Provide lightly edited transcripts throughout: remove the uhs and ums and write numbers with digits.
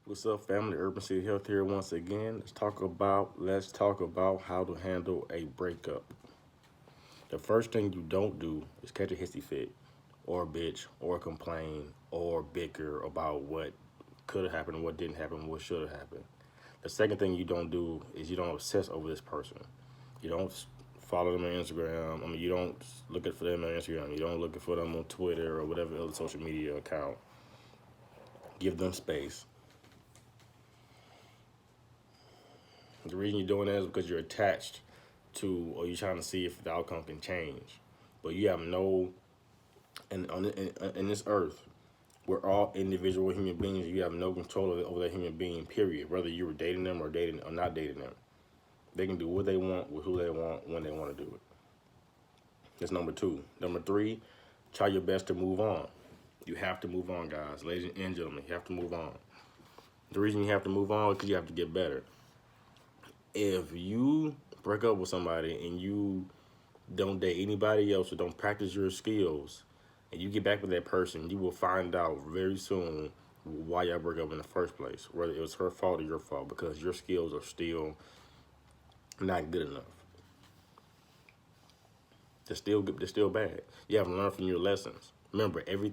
What's up, family? Urban City Health here once again. Let's talk about how to handle a breakup. The first thing you don't do is catch a hissy fit, or bitch, or complain, or bicker about what could have happened, what didn't happen, what should have happened. The second thing you don't do is you don't obsess over this person. You don't follow them on Instagram. You don't look for them on Instagram. You don't look for them on Twitter or whatever other social media account. Give them space. The reason you're doing that is because you're attached to, or you're trying to see if the outcome can change. But you have no, in this earth, we're all individual human beings. You have no control over that human being, period. Whether you were dating them or dating or not dating them. They can do what they want with who they want when they want to do it. That's number two. Number three, try your best to move on. You have to move on, guys. Ladies and gentlemen, you have to move on. The reason you have to move on is because you have to get better. If you break up with somebody and you don't date anybody else or don't practice your skills and you get back with that person, you will find out very soon why y'all broke up in the first place, whether it was her fault or your fault, because your skills are still not good enough. They're still bad. You haven't learned from your lessons. Remember, every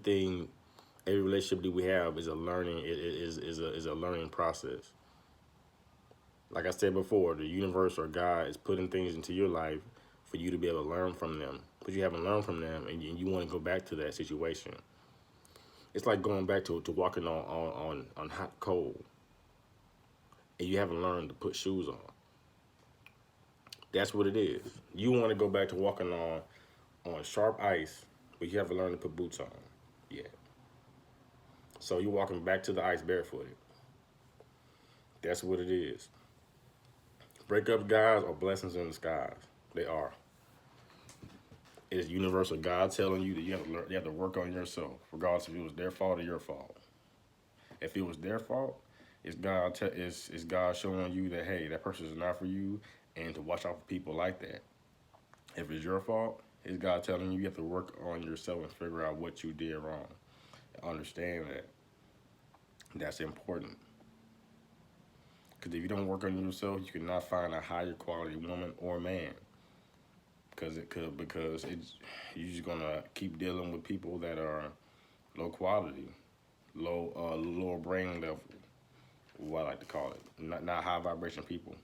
relationship that we have is a learning. Is a learning process. Like I said before, the universe or God is putting things into your life for you to be able to learn from them. But you haven't learned from them, and you want to go back to that situation. It's like going back to walking on hot coal, and you haven't learned to put shoes on. That's what it is. You want to go back to walking on sharp ice, but you haven't learned to put boots on yet. So you're walking back to the ice barefooted. That's what it is. Breakups, guys, are blessings in disguise. They are. It is universal God telling you that you have to learn, you have to work on yourself, regardless if it was their fault or your fault. If it was their fault, it's God showing you that, hey, that person is not for you, and to watch out for people like that. If it's your fault, it's God telling you have to work on yourself and figure out what you did wrong. Understand that. That's important. Because if you don't work on yourself, you cannot find a higher quality woman or man. Because it's you're just gonna keep dealing with people that are low quality, lower brain level, what I like to call it, not high vibration people.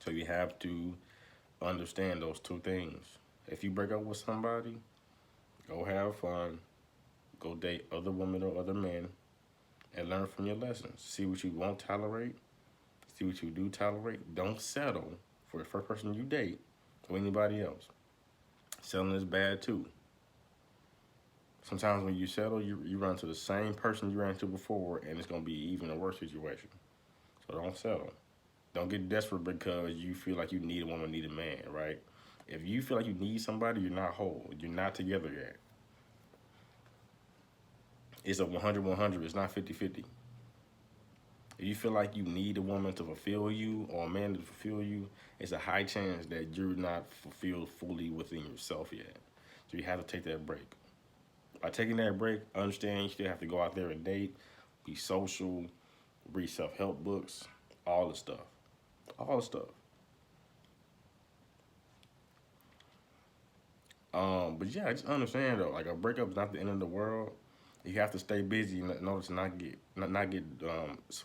So you have to understand those two things. If you break up with somebody, go have fun, go date other women or other men, and learn from your lessons. See what you won't tolerate, see what you do tolerate. Don't settle for the first person you date or anybody else. Settling is bad too. Sometimes when you settle, you run to the same person you ran into before, and it's going to be even a worse situation. So don't settle. Don't get desperate because you feel like you need a woman, need a man, right? If you feel like you need somebody, you're not whole. You're not together yet. It's a 100-100. It's not 50-50. If you feel like you need a woman to fulfill you or a man to fulfill you, it's a high chance that you're not fulfilled fully within yourself yet. So you have to take that break. By taking that break, understand you still have to go out there and date, be social, read self-help books, all the stuff. All the stuff. But yeah, I just understand though, like a breakup is not the end of the world. You have to stay busy in order to not get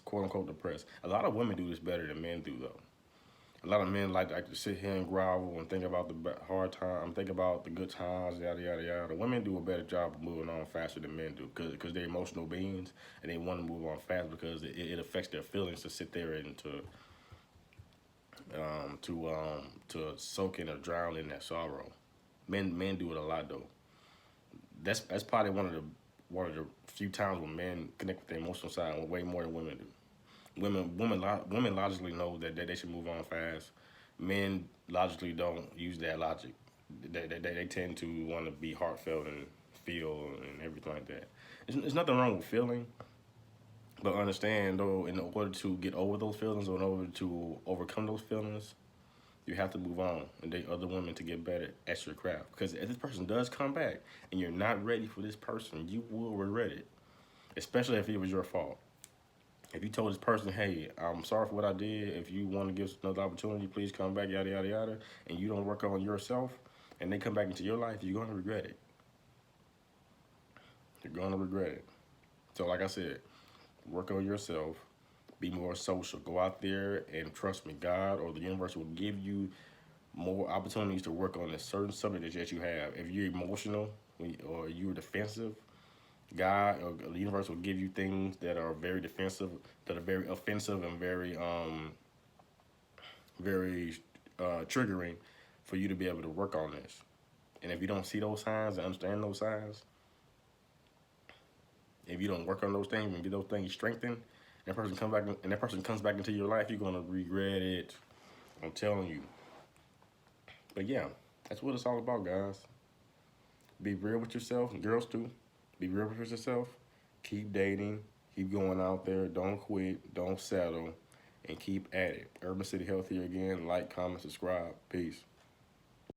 quote unquote depressed. A lot of women do this better than men do though. A lot of men like to sit here and grovel and think about the hard time, think about the good times, yada yada yada. Women do a better job of moving on faster than men do, because they're emotional beings and they want to move on fast because it affects their feelings to sit there and to soak in or drown in that sorrow. Men do it a lot though. That's probably one of the few times when men connect with their emotional side way more than women do. Women logically know that they should move on fast. Men logically don't use that logic. They tend to want to be heartfelt and feel and everything like that. There's nothing wrong with feeling, but understand though, in order to get over those feelings or in order to overcome those feelings, you have to move on and date other women to get better at your craft. Because if this person does come back and you're not ready for this person, you will regret it, especially if it was your fault. If you told this person, hey, I'm sorry for what I did. If you want to give us another opportunity, please come back, yada, yada, yada, and you don't work on yourself, and they come back into your life, you're going to regret it. You're going to regret it. So, like I said, work on yourself, be more social. Go out there and trust me, God or the universe will give you more opportunities to work on a certain subject that you have. If you're emotional or you're defensive, God or the universe will give you things that are very defensive, that are very offensive and very triggering for you to be able to work on this. And if you don't see those signs and understand those signs, if you don't work on those things and get those things strengthened, that person comes back into your life, you're gonna regret it. I'm telling you. But yeah, that's what it's all about, guys. Be real with yourself, and girls too. Be real with yourself. Keep dating. Keep going out there. Don't quit. Don't settle. And keep at it. Urban City Health here again. Like, comment, subscribe. Peace.